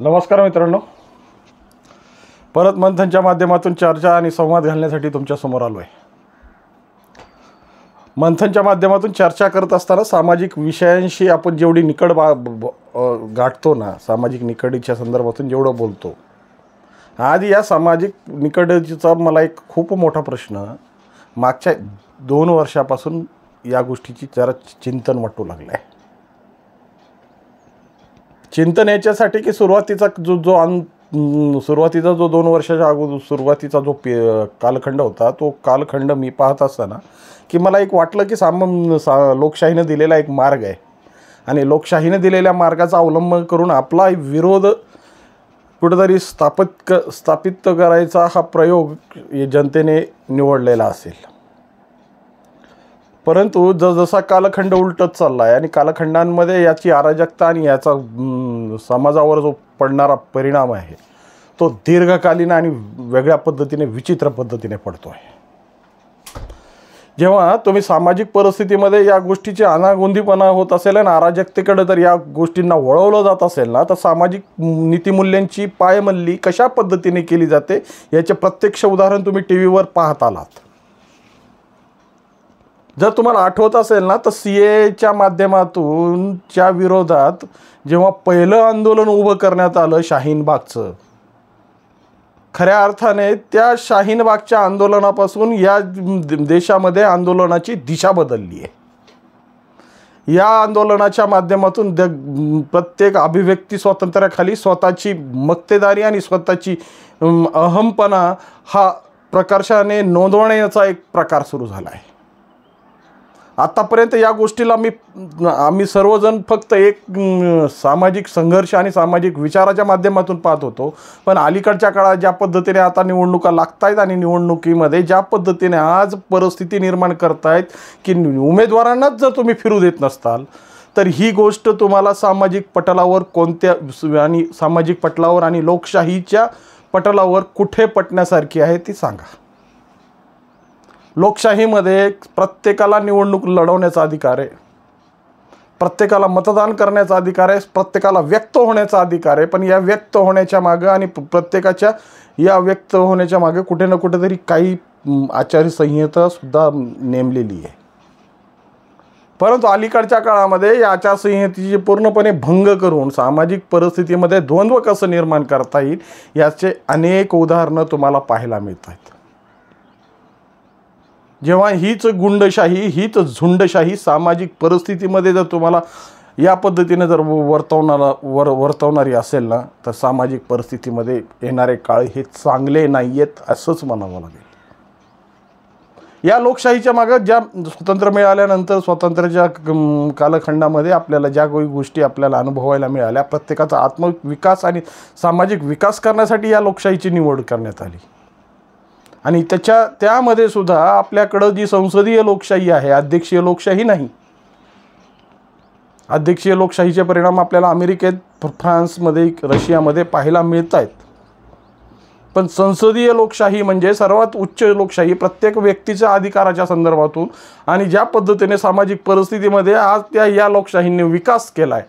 नमस्कार मित्रांनो, परत मंथनच्या माध्यमातून चर्चा आणि संवाद घालण्यासाठी तुमच्या समोर आलो आहे. मंथनच्या माध्यमातून चर्चा करत असताना सामाजिक विषयांशी आपण जेवढी निकड गाठतो ना, सामाजिक निकडीच्या संदर्भातून जेवढं बोलतो, आज या सामाजिक निकडीचा मला एक खूप मोठा प्रश्न मागच्या 2 वर्षापासून या गोष्टीची जरा चिंतन वाटू लागलं आहे. चिंतन याच्यासाठी की सुरुवातीचा जो 2 वर्षाच्या अगोदर सुरुवातीचा जो कालखंड होता, तो कालखंड मी पाहत असताना की मला एक वाटलं की लोकशाहीनं दिलेला एक मार्ग आहे आणि लोकशाहीनं दिलेल्या मार्गाचा अवलंब करून आपला विरोध कुठेतरी स्थापित करायचा हा प्रयोग जनतेने निवडलेला असेल. परंतु जसा कालखंड उलटत चालला आहे आणि कालखंडांमध्ये याची अराजकता आणि याचा समाजावर जो पडणारा परिणाम आहे तो दीर्घकालीन आणि वेगळ्या पद्धतीने, विचित्र पद्धतीने पडतो आहे. जेव्हा तुम्ही सामाजिक परिस्थितीमध्ये या गोष्टीची अनागोंदीपणा होत असेल आणि अराजकतेकडे जर या गोष्टींना वळवलं जात असेल ना, तर सामाजिक नीतिमूल्यांची पायमल्ली कशा पद्धतीने केली जाते याचे प्रत्यक्ष उदाहरण तुम्ही टी व्हीवर पाहत आलात. जर तुम्हाला आठवत असेल ना, तर CAAच्या माध्यमातून च्या विरोधात जेव्हा पहिलं आंदोलन उभं करण्यात आलं शाहीनबागचं, खऱ्या अर्थाने त्या शाहीनबागच्या आंदोलनापासून या देशामध्ये आंदोलनाची दिशा बदलली आहे. या आंदोलनाच्या माध्यमातून प्रत्येक अभिव्यक्ती स्वातंत्र्याखाली स्वतःची मक्तेदारी आणि स्वतःची अहमपणा हा प्रकर्षाने नोंदवण्याचा एक प्रकार सुरू झाला आहे. आतापर्यंत या गोष्टीला आम्ही सर्वजण फक्त एक सामाजिक संघर्ष आणि सामाजिक विचाराच्या माध्यमातून पाहत होतो. पण अलीकडच्या काळात ज्या पद्धतीने आता निवडणुका लागत आहेत आणि निवडणुकीमध्ये ज्या पद्धतीने आज परिस्थिती निर्माण करतायत की उमेदवारांनाच जर तुम्ही फिरू देत नसताल तर ही गोष्ट तुम्हाला सामाजिक पटलावर आणि सामाजिक पटलावर आणि लोकशाहीच्या पटलावर कुठे पटण्यासारखी आहे ती सांगा. लोकशाहीमध्ये प्रत्येकाला निवडणूक लढवण्याचा अधिकार आहे, प्रत्येकाला मतदान करण्याचा अधिकार आहे, प्रत्येकाला व्यक्त होण्याचा अधिकार आहे. पण या व्यक्त होण्याच्या मागं आणि प्रत्येकाच्या या व्यक्त होण्याच्या मागे कुठे ना कुठेतरी काही आचारसंहितासुद्धा नेमलेली आहे. परंतु अलीकडच्या काळामध्ये या आचारसंहितेची पूर्णपणे भंग करून सामाजिक परिस्थितीमध्ये द्वंद्व कसं निर्माण करता येईल याचे अनेक उदाहरणं तुम्हाला पाहायला मिळत आहेत. जेव्हा हीच गुंडशाही, हीच झुंडशाही सामाजिक परिस्थितीमध्ये जर तुम्हाला या पद्धतीने जर वर्तवणारी असेल ना, तर सामाजिक परिस्थितीमध्ये येणारे काळ हे चांगले नाही आहेत असंच म्हणावं लागेल. या लोकशाहीच्या मागं ज्या स्वातंत्र्य मिळाल्यानंतर स्वातंत्र्याच्या कालखंडामध्ये आपल्याला ज्या काही गोष्टी आपल्याला अनुभवायला मिळाल्या, प्रत्येकाचा आत्मविकास आणि सामाजिक विकास करण्यासाठी या लोकशाहीची निवड करण्यात आली. आणि त्यामध्ये सुद्धा आपल्याकडं जी संसदीय लोकशाही आहे, अध्यक्षीय लोकशाही नाही. अध्यक्षीय लोकशाहीचे परिणाम आपल्याला अमेरिकेत, फ्रान्समध्ये, रशियामध्ये पाहायला मिळत आहेत. पण संसदीय लोकशाही म्हणजे सर्वात उच्च लोकशाही, प्रत्येक व्यक्तीच्या अधिकाराच्या संदर्भातून आणि ज्या पद्धतीने सामाजिक परिस्थितीमध्ये आज या लोकशाहीने विकास केला आहे,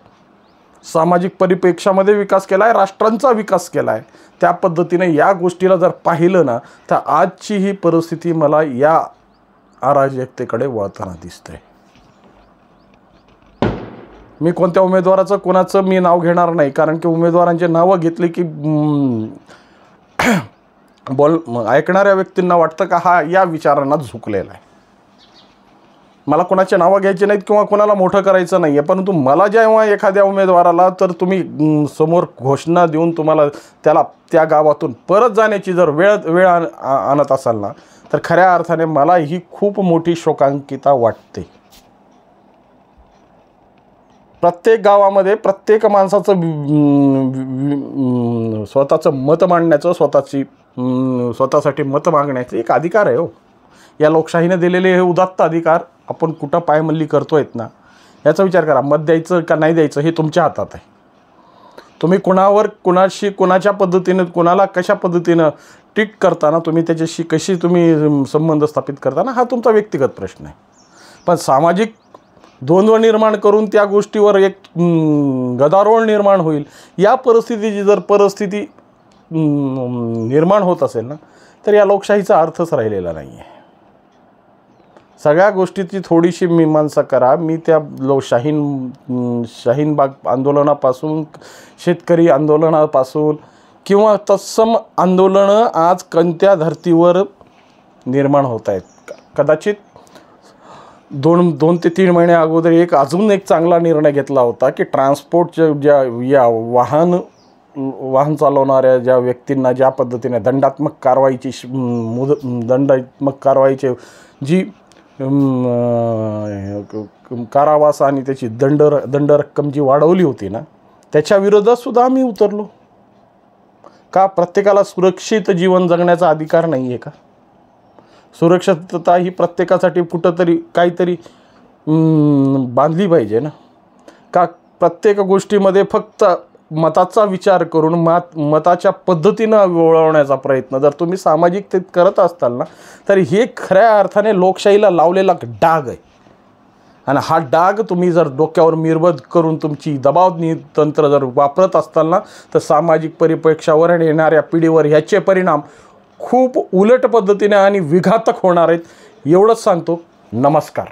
सामाजिक परिप्रेक्ष्यामध्ये विकास केला आहे, राष्ट्रांचा विकास केला आहे, त्या पद्धतीने या गोष्टीला जर पाहिलं ना, तर आजची ही परिस्थिती मला या अराजकतेकडे वळताना दिसते. मी कोणत्या उमेदवाराचं कोणाचं मी नाव घेणार नाही, कारण की उमेदवारांचे नावं घेतले की ऐकणाऱ्या व्यक्तींना वाटतं का हा या विचारांना झुकलेला आहे. मला कोणाचे नावं घ्यायचे नाहीत किंवा कोणाला मोठं करायचं नाही आहे. परंतु मला जेव्हा एखाद्या उमेदवाराला तर तुम्ही समोर घोषणा देऊन तुम्हाला त्याला त्या गावातून परत जाण्याची जर वेळ आणत असाल ना, तर खऱ्या अर्थाने मला ही खूप मोठी शोकांकिता वाटते. प्रत्येक गावामध्ये प्रत्येक माणसाचं स्वतःचं मत मांडण्याचं, स्वतःसाठी मत मागण्याचं एक अधिकार आहे. हो, या लोकशाहीने दिलेले हे उदात्त अधिकार आपण कुठं पायमल्ली करतो आहेत ना, याचा विचार करा. मत द्यायचं का नाही द्यायचं हे तुमच्या हातात आहे. तुम्ही कोणाच्या पद्धतीनं, कोणाला कशा पद्धतीनं ट्रीट करताना, तुम्ही त्याच्याशी कशी तुम्ही संबंध स्थापित करताना, हा तुमचा व्यक्तिगत प्रश्न आहे. पण सामाजिक द्वंद्व निर्माण करून त्या गोष्टीवर एक गदारोळ निर्माण होईल, या परिस्थितीची जर परिस्थिती निर्माण होत असेल ना, तर या लोकशाहीचा अर्थच राहिलेला नाही आहे. सगळ्या गोष्टीची थोडीशी मीमांसा करा. मी त्या शाहीनबाग आंदोलनापासून, शेतकरी आंदोलनापासून किंवा तत्सम आंदोलनं आज कोणत्या धर्तीवर निर्माण होत आहेत. कदाचित 2 ते 3 महिने अगोदर अजून एक चांगला निर्णय घेतला होता की ट्रान्सपोर्टच्या या वाहन चालवणाऱ्या ज्या व्यक्तींना ज्या पद्धतीने दंडात्मक कारवाईची जी कारावास आणि त्याची दंड रक्कम जी वाढवली होती ना, त्याच्या विरोधात सुद्धा आम्ही उतरलो. का प्रत्येकाला सुरक्षित जीवन जगण्याचा अधिकार नाही आहे का? सुरक्षितता ही प्रत्येकासाठी कुठंतरी काहीतरी बांधली पाहिजे ना. का प्रत्येक गोष्टीमध्ये फक्त मताचा विचार करून मताच्या पद्धतीनं वळवण्याचा प्रयत्न जर तुम्ही सामाजिकतेत करत असताल ना, तर हे खऱ्या अर्थाने लोकशाहीला लावलेला डाग आहे. आणि हा डाग तुम्ही जर डोक्यावर मिरवत करून तुमची दबाव तंत्र जर वापरत असताल ना, तर सामाजिक परिप्रेक्ष्यावर आणि येणाऱ्या पिढीवर ह्याचे परिणाम खूप उलट पद्धतीने आणि विघातक होणार आहेत. एवढंच सांगतो. नमस्कार.